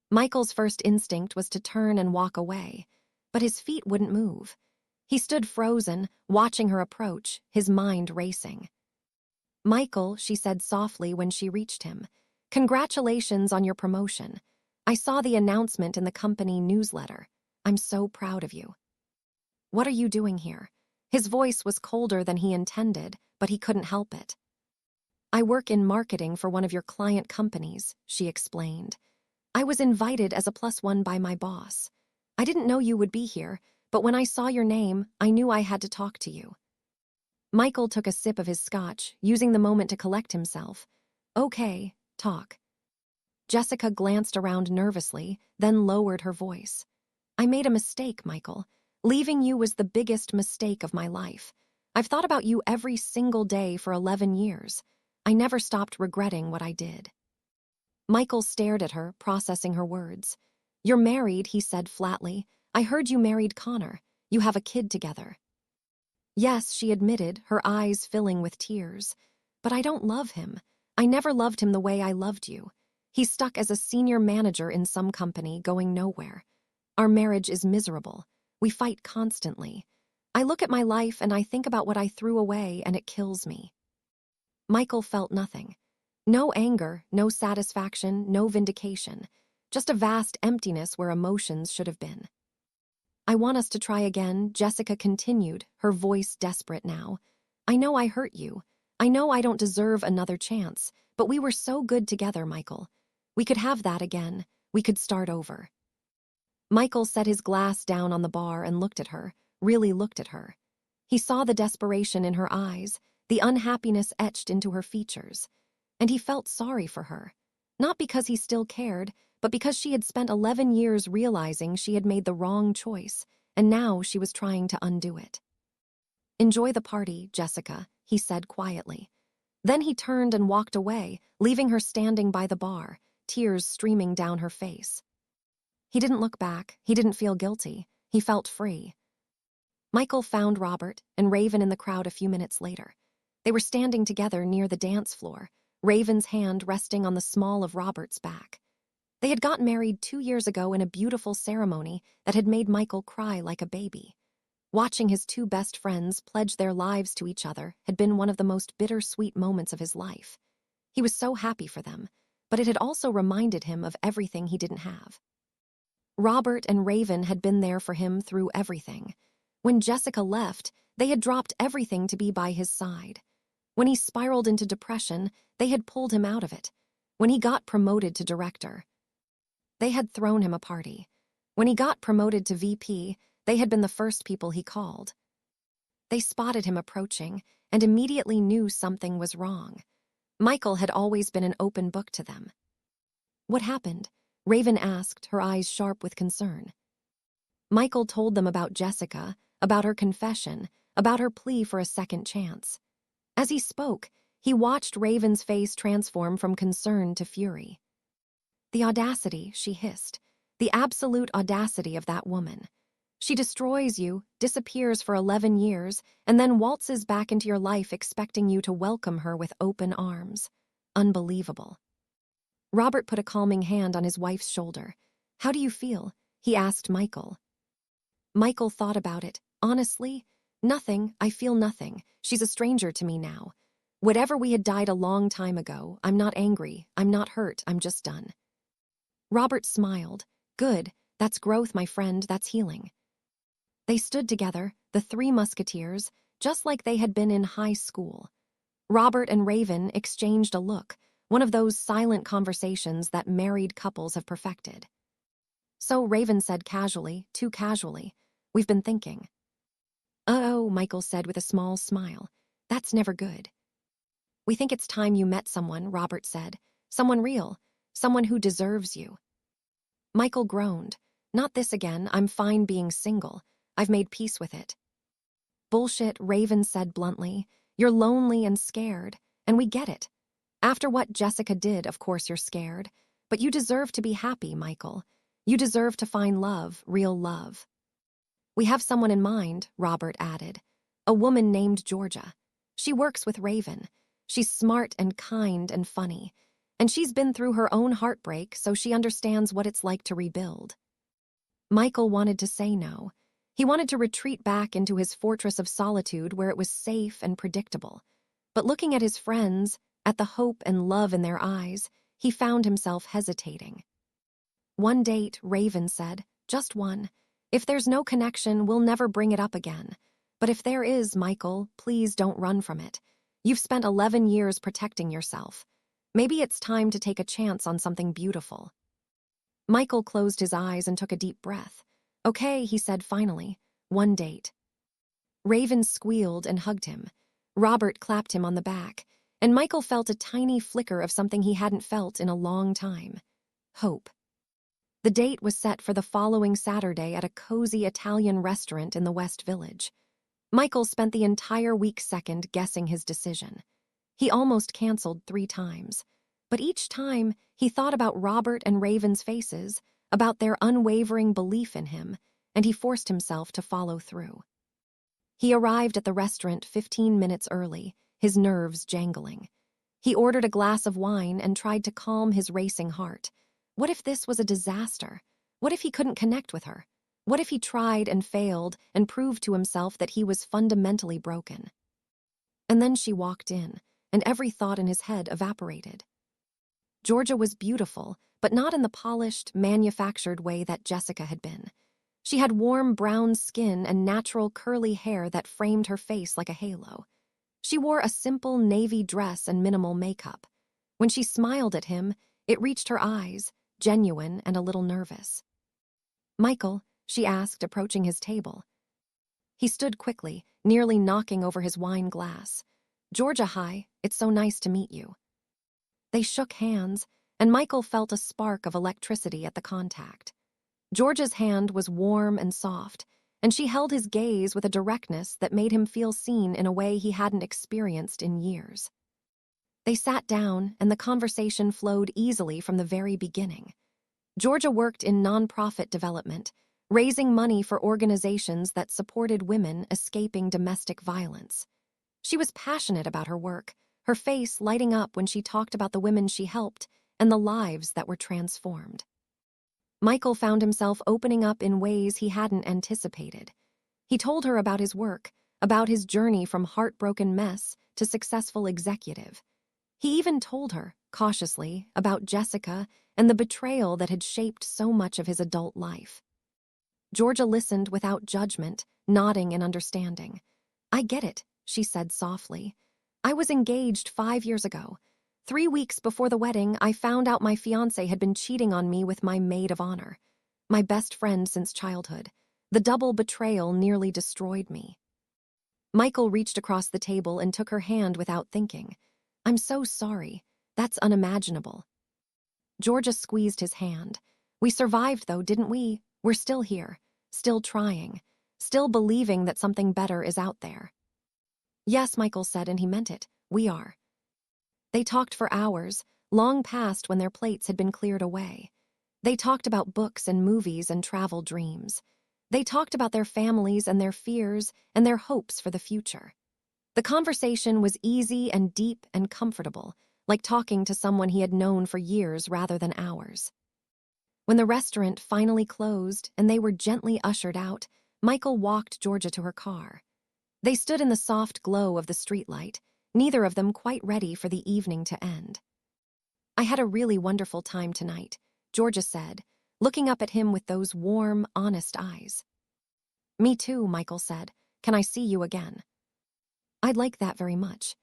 Michael's first instinct was to turn and walk away, but his feet wouldn't move. He stood frozen, watching her approach, his mind racing. "Michael," she said softly when she reached him, "congratulations on your promotion. I saw the announcement in the company newsletter. I'm so proud of you." "What are you doing here?" His voice was colder than he intended, but he couldn't help it. "I work in marketing for one of your client companies," she explained. "I was invited as a +1 by my boss. I didn't know you would be here, but when I saw your name, I knew I had to talk to you." Michael took a sip of his scotch, using the moment to collect himself. "Okay, talk." Jessica glanced around nervously, then lowered her voice. "I made a mistake, Michael. Leaving you was the biggest mistake of my life. I've thought about you every single day for 11 years. I never stopped regretting what I did." Michael stared at her, processing her words. "You're married," he said flatly. "I heard you married Connor. You have a kid together." "Yes," she admitted, her eyes filling with tears. "But I don't love him. I never loved him the way I loved you. He's stuck as a senior manager in some company, going nowhere. Our marriage is miserable. We fight constantly. I look at my life and I think about what I threw away, and it kills me." Michael felt nothing. No anger, no satisfaction, no vindication. Just a vast emptiness where emotions should have been. "I want us to try again," Jessica continued, her voice desperate now. "I know I hurt you. I know I don't deserve another chance, but we were so good together, Michael. We could have that again. We could start over. Michael set his glass down on the bar and looked at her, really looked at her. He saw the desperation in her eyes, the unhappiness etched into her features, and he felt sorry for her. Not because he still cared, but because she had spent 11 years realizing she had made the wrong choice, and now she was trying to undo it. "Enjoy the party, Jessica," he said quietly. Then he turned and walked away, leaving her standing by the bar, tears streaming down her face. He didn't look back. He didn't feel guilty. He felt free. Michael found Robert and Raven in the crowd a few minutes later. They were standing together near the dance floor, Raven's hand resting on the small of Robert's back. They had gotten married 2 years ago in a beautiful ceremony that had made Michael cry like a baby. Watching his two best friends pledge their lives to each other had been one of the most bittersweet moments of his life. He was so happy for them, but it had also reminded him of everything he didn't have. Robert and Raven had been there for him through everything. When Jessica left, they had dropped everything to be by his side. When he spiraled into depression, they had pulled him out of it. When he got promoted to director, they had thrown him a party. When he got promoted to VP, they had been the first people he called. They spotted him approaching and immediately knew something was wrong. Michael had always been an open book to them. "What happened?" Raven asked, her eyes sharp with concern. Michael told them about Jessica, about her confession, about her plea for a second chance. As he spoke, he watched Raven's face transform from concern to fury. "The audacity," she hissed. "The absolute audacity of that woman. She destroys you, disappears for 11 years, and then waltzes back into your life expecting you to welcome her with open arms. Unbelievable." Robert put a calming hand on his wife's shoulder. "How do you feel?" he asked Michael. Michael thought about it. "Honestly, nothing. I feel nothing. She's a stranger to me now. Whatever we had died a long time ago, I'm not angry, I'm not hurt, I'm just done." Robert smiled. "Good. That's growth, my friend, that's healing." They stood together, the three musketeers, just like they had been in high school. Robert and Raven exchanged a look, one of those silent conversations that married couples have perfected. So Raven said casually, too casually, "We've been thinking." "Oh," Michael said with a small smile. "That's never good." "We think it's time you met someone," Robert said. "Someone real, someone who deserves you." Michael groaned. "Not this again. I'm fine being single. I've made peace with it." "Bullshit," Raven said bluntly. "You're lonely and scared, and we get it. After what Jessica did, of course you're scared. But you deserve to be happy, Michael. You deserve to find love, real love." "We have someone in mind," Robert added. "A woman named Georgia. She works with Raven. She's smart and kind and funny. And she's been through her own heartbreak, so she understands what it's like to rebuild." Michael wanted to say no. He wanted to retreat back into his fortress of solitude where it was safe and predictable. But looking at his friends, at the hope and love in their eyes, he found himself hesitating. "One date," Raven said, "just one. If there's no connection, we'll never bring it up again. But if there is, Michael, please don't run from it. You've spent 11 years protecting yourself. Maybe it's time to take a chance on something beautiful." Michael closed his eyes and took a deep breath. "Okay," he said finally. "One date." Raven squealed and hugged him. Robert clapped him on the back, and Michael felt a tiny flicker of something he hadn't felt in a long time. Hope. The date was set for the following Saturday at a cozy Italian restaurant in the West Village. Michael spent the entire week second guessing his decision. He almost canceled 3 times. But each time, he thought about Robert and Raven's faces, about their unwavering belief in him, and he forced himself to follow through. He arrived at the restaurant 15 minutes early, his nerves jangling. He ordered a glass of wine and tried to calm his racing heart. What if this was a disaster? What if he couldn't connect with her? What if he tried and failed and proved to himself that he was fundamentally broken? And then she walked in, and every thought in his head evaporated. Georgia was beautiful, but not in the polished, manufactured way that Jessica had been. She had warm brown skin and natural curly hair that framed her face like a halo. She wore a simple navy dress and minimal makeup. When she smiled at him, it reached her eyes, genuine and a little nervous. "Michael," she asked, approaching his table. He stood quickly, nearly knocking over his wine glass. "Georgia, hi, it's so nice to meet you." They shook hands, and Michael felt a spark of electricity at the contact. Georgia's hand was warm and soft, and she held his gaze with a directness that made him feel seen in a way he hadn't experienced in years. They sat down, and the conversation flowed easily from the very beginning. Georgia worked in nonprofit development, raising money for organizations that supported women escaping domestic violence. She was passionate about her work, her face lighting up when she talked about the women she helped and the lives that were transformed. Michael found himself opening up in ways he hadn't anticipated. He told her about his work, about his journey from heartbroken mess to successful executive. He even told her, cautiously, about Jessica and the betrayal that had shaped so much of his adult life. Georgia listened without judgment, nodding in understanding. "I get it," she said softly. "I was engaged 5 years ago. 3 weeks before the wedding, I found out my fiancé had been cheating on me with my maid of honor, my best friend since childhood. The double betrayal nearly destroyed me." Michael reached across the table and took her hand without thinking. "I'm so sorry. That's unimaginable." Georgia squeezed his hand. "We survived, though, didn't we? We're still here, still trying, still believing that something better is out there." "Yes," Michael said, and he meant it. "We are." They talked for hours, long past when their plates had been cleared away. They talked about books and movies and travel dreams. They talked about their families and their fears and their hopes for the future. The conversation was easy and deep and comfortable, like talking to someone he had known for years rather than hours. When the restaurant finally closed and they were gently ushered out, Michael walked Georgia to her car. They stood in the soft glow of the streetlight, neither of them quite ready for the evening to end. "I had a really wonderful time tonight," Georgia said, looking up at him with those warm, honest eyes. "Me too," Michael said. "Can I see you again?" "I'd like that very much."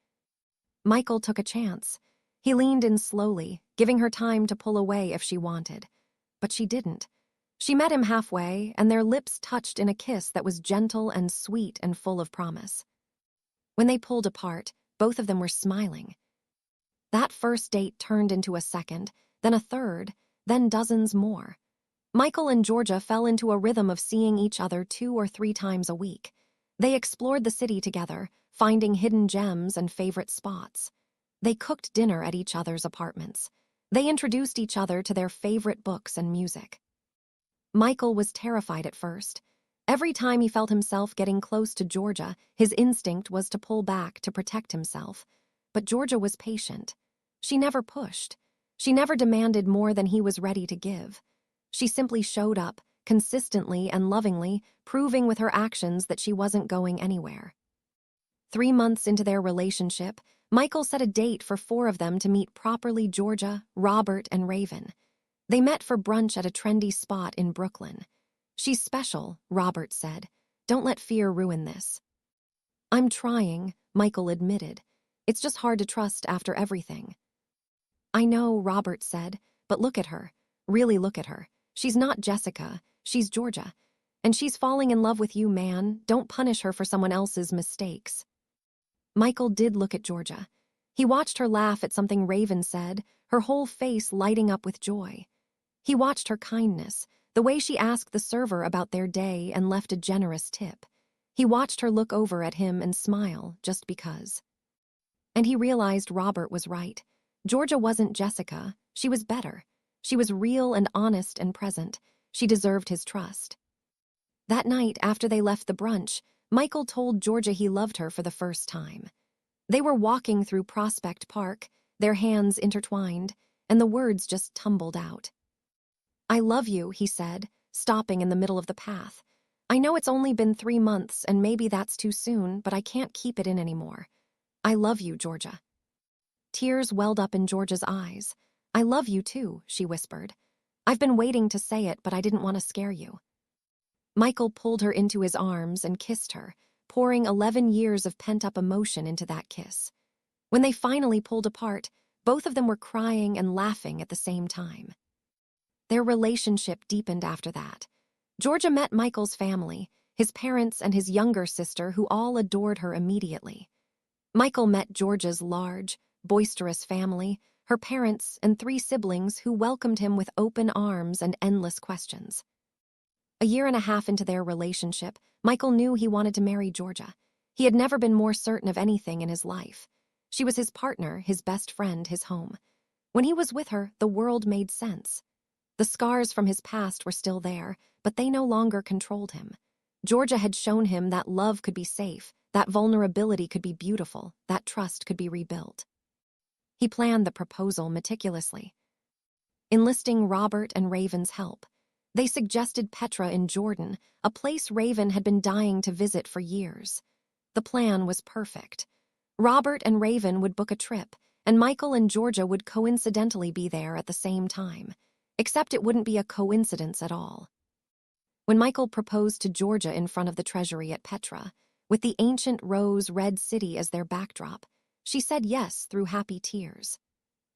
Michael took a chance. He leaned in slowly, giving her time to pull away if she wanted. But she didn't. She met him halfway, and their lips touched in a kiss that was gentle and sweet and full of promise. When they pulled apart, both of them were smiling. That first date turned into a second, then a third, then dozens more. Michael and Georgia fell into a rhythm of seeing each other 2 or 3 times a week. They explored the city together, finding hidden gems and favorite spots. They cooked dinner at each other's apartments. They introduced each other to their favorite books and music. Michael was terrified at first. Every time he felt himself getting close to Georgia, his instinct was to pull back to protect himself. But Georgia was patient. She never pushed. She never demanded more than he was ready to give. She simply showed up, consistently and lovingly, proving with her actions that she wasn't going anywhere. 3 months into their relationship, Michael set a date for 4 of them to meet properly: Georgia, Robert, and Raven. They met for brunch at a trendy spot in Brooklyn. "She's special," Robert said. "Don't let fear ruin this." "I'm trying," Michael admitted. "It's just hard to trust after everything." "I know," Robert said, "but look at her. Really look at her. She's not Jessica, she's Georgia. And she's falling in love with you, man. Don't punish her for someone else's mistakes." Michael did look at Georgia. He watched her laugh at something Raven said, her whole face lighting up with joy. He watched her kindness, the way she asked the server about their day and left a generous tip. He watched her look over at him and smile, just because. And he realized Robert was right. Georgia wasn't Jessica. She was better. She was real and honest and present. She deserved his trust. That night, after they left the brunch, Michael told Georgia he loved her for the first time. They were walking through Prospect Park, their hands intertwined, and the words just tumbled out. "I love you," he said, stopping in the middle of the path. "I know it's only been 3 months, and maybe that's too soon, but I can't keep it in anymore. I love you, Georgia." Tears welled up in Georgia's eyes. "I love you too," she whispered. "I've been waiting to say it, but I didn't want to scare you." Michael pulled her into his arms and kissed her, pouring 11 years of pent-up emotion into that kiss. When they finally pulled apart, both of them were crying and laughing at the same time. Their relationship deepened after that. Georgia met Michael's family, his parents and his younger sister, who all adored her immediately. Michael met Georgia's large, boisterous family, her parents and 3 siblings who welcomed him with open arms and endless questions. A year and a half into their relationship, Michael knew he wanted to marry Georgia. He had never been more certain of anything in his life. She was his partner, his best friend, his home. When he was with her, the world made sense. The scars from his past were still there, but they no longer controlled him. Georgia had shown him that love could be safe, that vulnerability could be beautiful, that trust could be rebuilt. He planned the proposal meticulously, enlisting Robert and Raven's help. They suggested Petra in Jordan, a place Raven had been dying to visit for years. The plan was perfect. Robert and Raven would book a trip, and Michael and Georgia would coincidentally be there at the same time. Except it wouldn't be a coincidence at all. When Michael proposed to Georgia in front of the treasury at Petra, with the ancient rose-red city as their backdrop, she said yes through happy tears.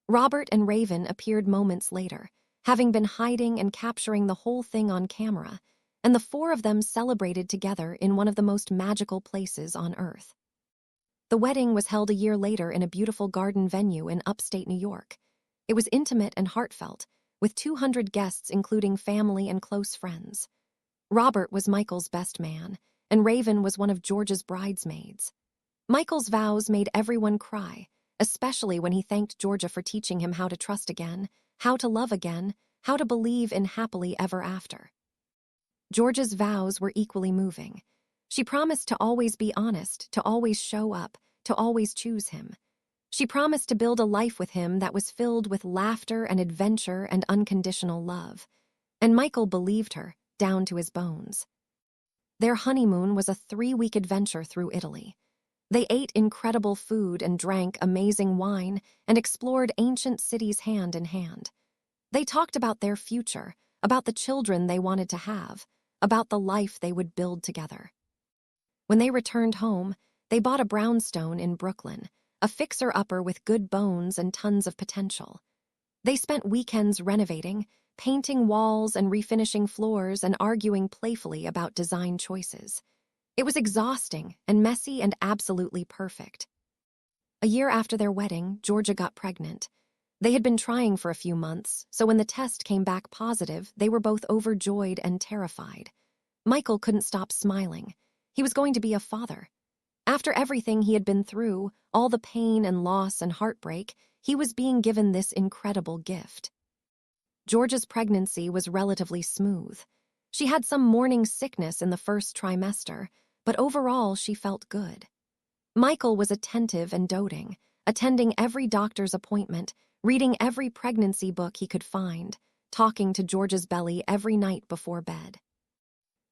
Robert and Raven appeared moments later, having been hiding and capturing the whole thing on camera, and the 4 of them celebrated together in one of the most magical places on Earth. The wedding was held a year later in a beautiful garden venue in upstate New York. It was intimate and heartfelt, with 200 guests including family and close friends. Robert was Michael's best man, and Raven was one of Georgia's bridesmaids. Michael's vows made everyone cry, especially when he thanked Georgia for teaching him how to trust again, how to love again, how to believe in happily ever after. Georgia's vows were equally moving. She promised to always be honest, to always show up, to always choose him. She promised to build a life with him that was filled with laughter and adventure and unconditional love. And Michael believed her, down to his bones. Their honeymoon was a 3-week adventure through Italy. They ate incredible food and drank amazing wine and explored ancient cities hand in hand. They talked about their future, about the children they wanted to have, about the life they would build together. When they returned home, they bought a brownstone in Brooklyn, a fixer-upper with good bones and tons of potential. They spent weekends renovating, painting walls and refinishing floors and arguing playfully about design choices. It was exhausting and messy and absolutely perfect. A year after their wedding, Georgia got pregnant. They had been trying for a few months, so when the test came back positive, they were both overjoyed and terrified. Michael couldn't stop smiling. He was going to be a father. After everything he had been through, all the pain and loss and heartbreak, he was being given this incredible gift. Georgia's pregnancy was relatively smooth. She had some morning sickness in the first trimester, but overall she felt good. Michael was attentive and doting, attending every doctor's appointment, reading every pregnancy book he could find, talking to Georgia's belly every night before bed.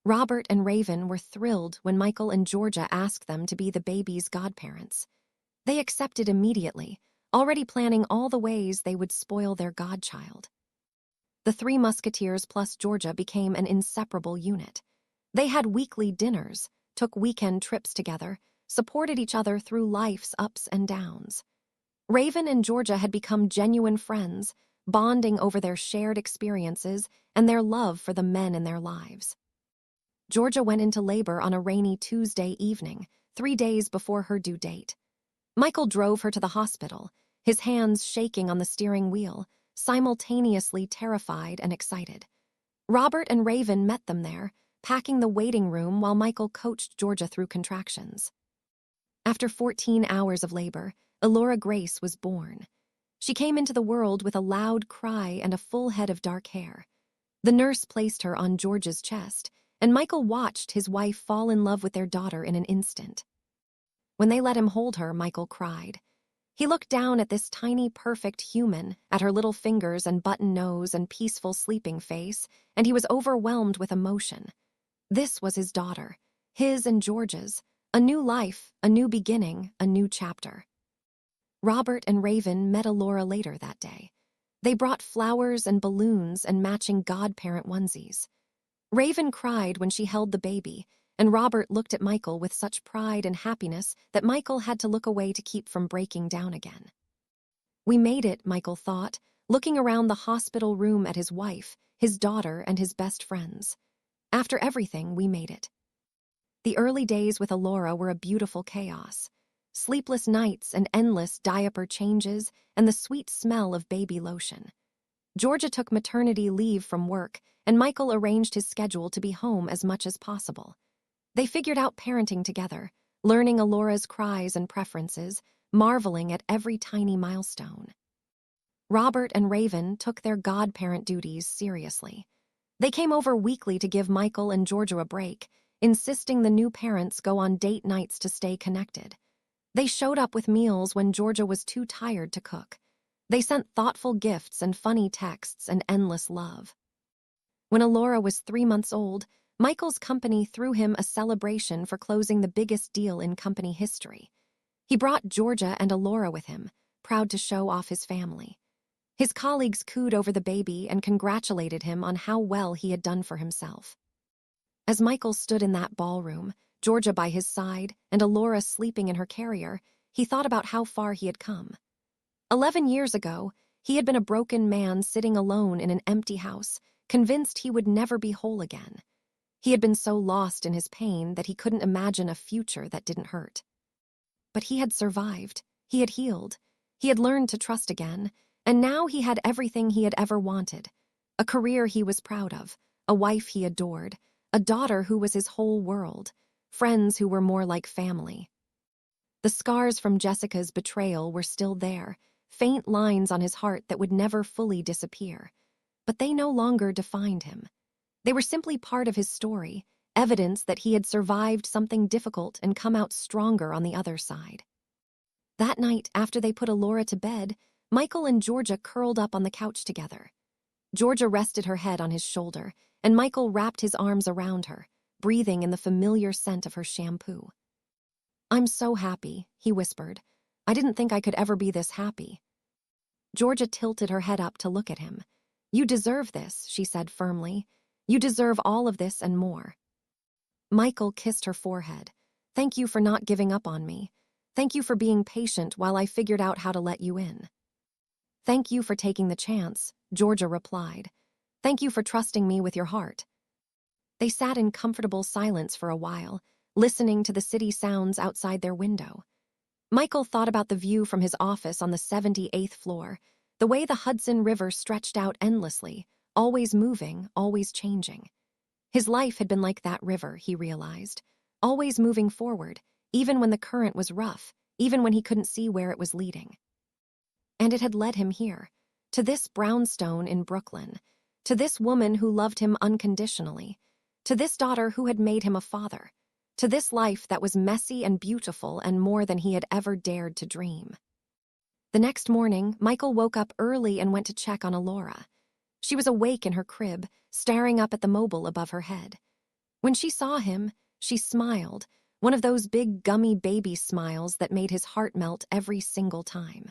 Robert and Raven were thrilled when Michael and Georgia asked them to be the baby's godparents. They accepted immediately, already planning all the ways they would spoil their godchild. The 3 musketeers plus Georgia became an inseparable unit. They had weekly dinners, took weekend trips together, supported each other through life's ups and downs. Raven and Georgia had become genuine friends, bonding over their shared experiences and their love for the men in their lives. Georgia went into labor on a rainy Tuesday evening, 3 days before her due date. Michael drove her to the hospital, his hands shaking on the steering wheel, simultaneously terrified and excited. Robert and Raven met them there, packing the waiting room while Michael coached Georgia through contractions. After 14 hours of labor, Elora Grace was born. She came into the world with a loud cry and a full head of dark hair. The nurse placed her on Georgia's chest, and Michael watched his wife fall in love with their daughter in an instant. When they let him hold her, Michael cried. He looked down at this tiny, perfect human, at her little fingers and button nose and peaceful sleeping face, and he was overwhelmed with emotion. This was his daughter, his and Georgia's, a new life, a new beginning, a new chapter. Robert and Raven met Elora later that day. They brought flowers and balloons and matching godparent onesies. Raven cried when she held the baby, and Robert looked at Michael with such pride and happiness that Michael had to look away to keep from breaking down again. We made it, Michael thought, looking around the hospital room at his wife, his daughter, and his best friends. After everything, we made it. The early days with Elora were a beautiful chaos. Sleepless nights and endless diaper changes and the sweet smell of baby lotion. Georgia took maternity leave from work, and Michael arranged his schedule to be home as much as possible. They figured out parenting together, learning Elora's cries and preferences, marveling at every tiny milestone. Robert and Raven took their godparent duties seriously. They came over weekly to give Michael and Georgia a break, insisting the new parents go on date nights to stay connected. They showed up with meals when Georgia was too tired to cook. They sent thoughtful gifts and funny texts and endless love. When Elora was 3 months old, Michael's company threw him a celebration for closing the biggest deal in company history. He brought Georgia and Elora with him, proud to show off his family. His colleagues cooed over the baby and congratulated him on how well he had done for himself. As Michael stood in that ballroom, Georgia by his side and Elora sleeping in her carrier, he thought about how far he had come. 11 years ago, he had been a broken man sitting alone in an empty house, convinced he would never be whole again. He had been so lost in his pain that he couldn't imagine a future that didn't hurt. But he had survived, he had healed, he had learned to trust again, and now he had everything he had ever wanted. A career he was proud of, a wife he adored, a daughter who was his whole world, friends who were more like family. The scars from Jessica's betrayal were still there, faint lines on his heart that would never fully disappear. But they no longer defined him. They were simply part of his story, evidence that he had survived something difficult and come out stronger on the other side. That night, after they put Elora to bed, Michael and Georgia curled up on the couch together. Georgia rested her head on his shoulder, and Michael wrapped his arms around her, breathing in the familiar scent of her shampoo. "I'm so happy," he whispered. "I didn't think I could ever be this happy." Georgia tilted her head up to look at him. "You deserve this," she said firmly. "You deserve all of this and more." Michael kissed her forehead. "Thank you for not giving up on me. Thank you for being patient while I figured out how to let you in." "Thank you for taking the chance," Georgia replied. "Thank you for trusting me with your heart." They sat in comfortable silence for a while, listening to the city sounds outside their window. Michael thought about the view from his office on the 78th floor, the way the Hudson River stretched out endlessly, always moving, always changing. His life had been like that river, he realized, always moving forward, even when the current was rough, even when he couldn't see where it was leading. And it had led him here, to this brownstone in Brooklyn, to this woman who loved him unconditionally, to this daughter who had made him a father, to this life that was messy and beautiful and more than he had ever dared to dream. The next morning, Michael woke up early and went to check on Elora. She was awake in her crib, staring up at the mobile above her head. When she saw him, she smiled, one of those big gummy baby smiles that made his heart melt every single time.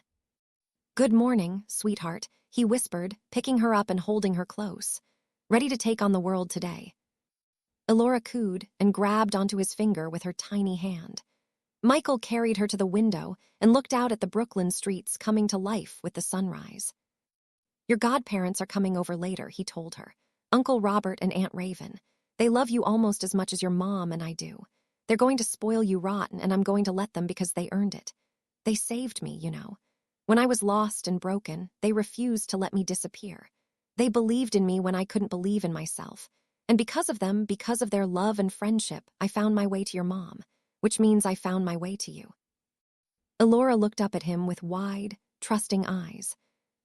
"Good morning, sweetheart," he whispered, picking her up and holding her close. "Ready to take on the world today?" Elora cooed and grabbed onto his finger with her tiny hand. Michael carried her to the window and looked out at the Brooklyn streets coming to life with the sunrise. "Your godparents are coming over later," he told her. "Uncle Robert and Aunt Raven. They love you almost as much as your mom and I do. They're going to spoil you rotten, and I'm going to let them because they earned it. They saved me, you know. When I was lost and broken, they refused to let me disappear. They believed in me when I couldn't believe in myself. And because of them, because of their love and friendship, I found my way to your mom, which means I found my way to you." Elora looked up at him with wide, trusting eyes.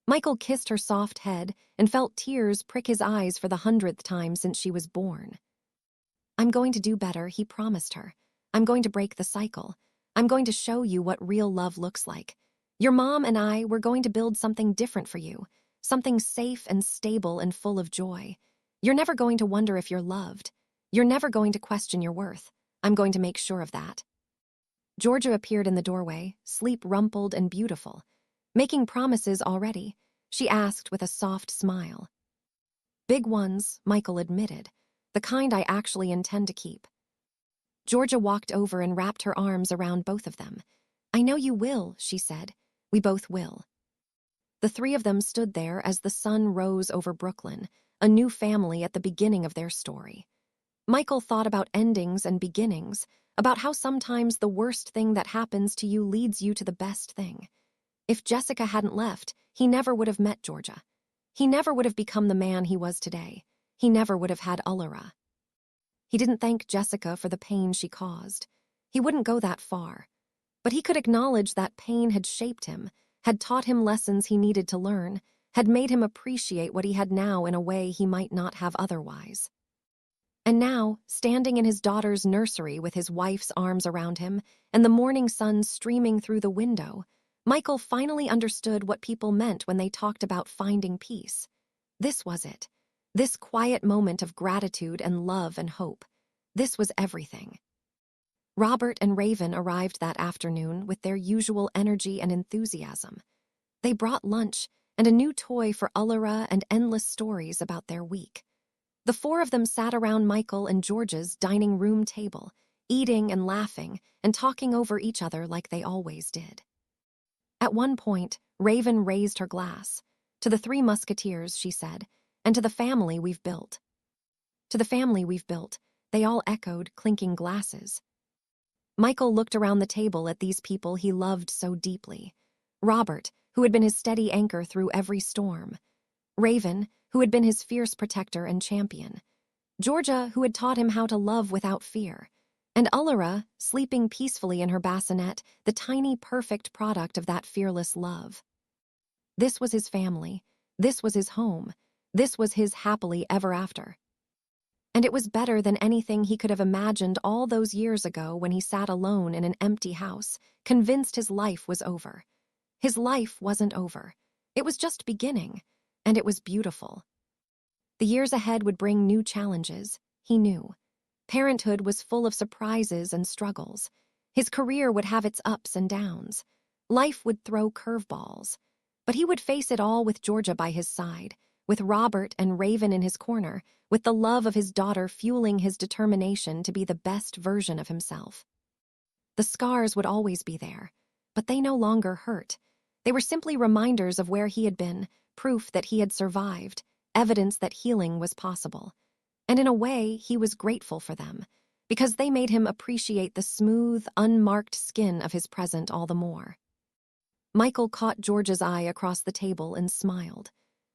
Michael kissed her soft head and felt tears prick his eyes for the 100th time since she was born. "I'm going to do better," he promised her. "I'm going to break the cycle. I'm going to show you what real love looks like. Your mom and I, we're going to build something different for you, something safe and stable and full of joy. You're never going to wonder if you're loved. You're never going to question your worth. I'm going to make sure of that." Georgia appeared in the doorway, sleep rumpled and beautiful. "Making promises already?" she asked with a soft smile. "Big ones," Michael admitted. "The kind I actually intend to keep." Georgia walked over and wrapped her arms around both of them. "I know you will," she said. "We both will." The three of them stood there as the sun rose over Brooklyn, a new family at the beginning of their story. Michael thought about endings and beginnings, about how sometimes the worst thing that happens to you leads you to the best thing. If Jessica hadn't left, he never would have met Georgia. He never would have become the man he was today. He never would have had Elora. He didn't thank Jessica for the pain she caused. He wouldn't go that far. But he could acknowledge that pain had shaped him, had taught him lessons he needed to learn, had made him appreciate what he had now in a way he might not have otherwise. And now, standing in his daughter's nursery with his wife's arms around him and the morning sun streaming through the window, Michael finally understood what people meant when they talked about finding peace. This was it. This quiet moment of gratitude and love and hope. This was everything. Robert and Raven arrived that afternoon with their usual energy and enthusiasm. They brought lunch and a new toy for Elora and endless stories about their week. The four of them sat around Michael and George's dining room table, eating and laughing and talking over each other like they always did. At one point, Raven raised her glass. "To the three musketeers," she said, "and to the family we've built." "To the family we've built," they all echoed, clinking glasses. Michael looked around the table at these people he loved so deeply. Robert, who had been his steady anchor through every storm. Raven, who had been his fierce protector and champion. Georgia, who had taught him how to love without fear. And Elora, sleeping peacefully in her bassinet, the tiny, perfect product of that fearless love. This was his family. This was his home. This was his happily ever after. And it was better than anything he could have imagined all those years ago when he sat alone in an empty house, convinced his life was over. His life wasn't over. It was just beginning, and it was beautiful. The years ahead would bring new challenges, he knew. Parenthood was full of surprises and struggles. His career would have its ups and downs. Life would throw curveballs. But he would face it all with Georgia by his side, with Robert and Raven in his corner, with the love of his daughter fueling his determination to be the best version of himself. The scars would always be there, but they no longer hurt. They were simply reminders of where he had been, proof that he had survived, evidence that healing was possible. And in a way, he was grateful for them, because they made him appreciate the smooth, unmarked skin of his present all the more. Michael caught Georgia's eye across the table and smiled.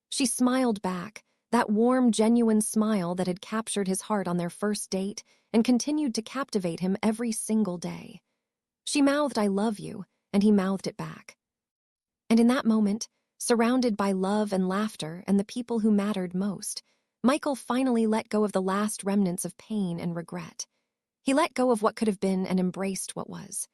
She smiled back, that warm, genuine smile that had captured his heart on their first date and continued to captivate him every single day. She mouthed, "I love you," and he mouthed it back. And in that moment, surrounded by love and laughter and the people who mattered most, Michael finally let go of the last remnants of pain and regret. He let go of what could have been and embraced what was.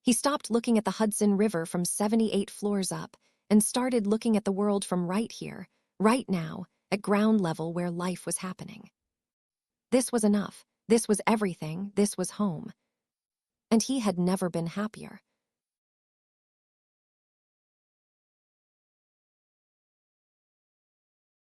He stopped looking at the Hudson River from 78 floors up and started looking at the world from right here, right now, at ground level where life was happening. This was enough. This was everything. This was home. And he had never been happier.